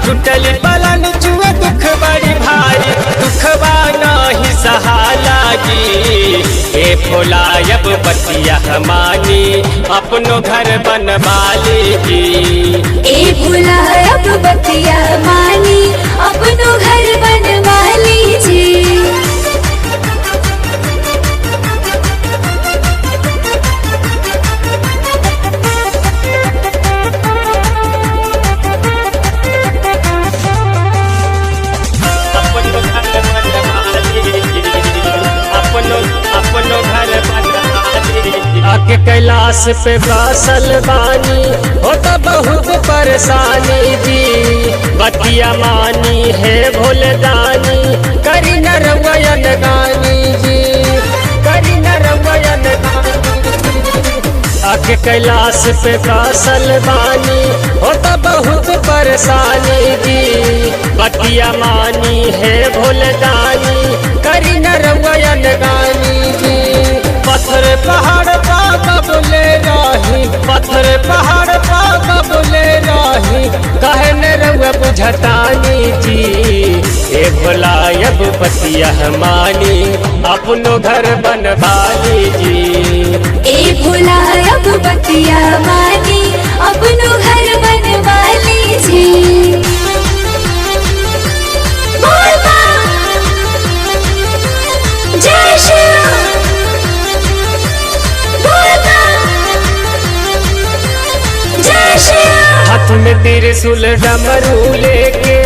टूटल पलन चुए दुख बड़ी भारी, दुखवा नहीं सहाला जी। ए भोला अब बतिया मानी अपनो घर बनवा लीजी। ए भोला अब बतिया मानी अपनो घर बनवा लीजिए। आके कैलाश पे बासल बानी होता बहुत परेशानी जी। बतिया मानी है भोलदानी करी न रवयन गानी जी, करी न रवयन गानी। आके कैलाश पे बासल बानी होता बहुत परेशानी जी। बतिया मानी है भोलदानी करी न रवयन गानी जी। पत्थर पहाड़ पा कबले रही, पत्थर पहाड़ पा कबले रही, कहने रउआ बुझतानी जी। ए भोला अब बतिया मानी अपनो घर बनवा लीजी। ए भोला अब बतिया मानी अपनो घर बनवा लीजिए। जय श्री हाथ में त्रिशूल डमरू लेके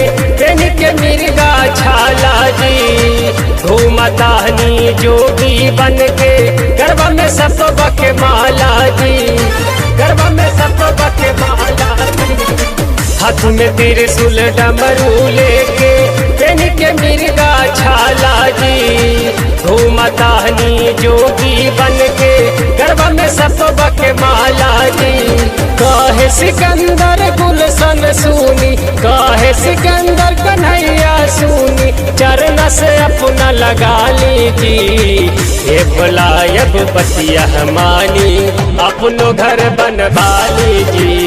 पेन के मिर्गा छाला जी। घूमतानी जोगी बन के गरबा में सब के माला जी, गरबा में सब के माला जी। हाथ में त्रिशूल डमरू लेके पेन के मिर्गा छाला जी। घूमतानी जोगी बन के गरबा में सब के माला जी। काहे सिकंदर गुलशन सुनी, काहे सिकंदर कन्हैया सुनी, चरण से अपना लगा लीजी। ए भोला अब बतिया मानी अपनो घर बनवा लीजी।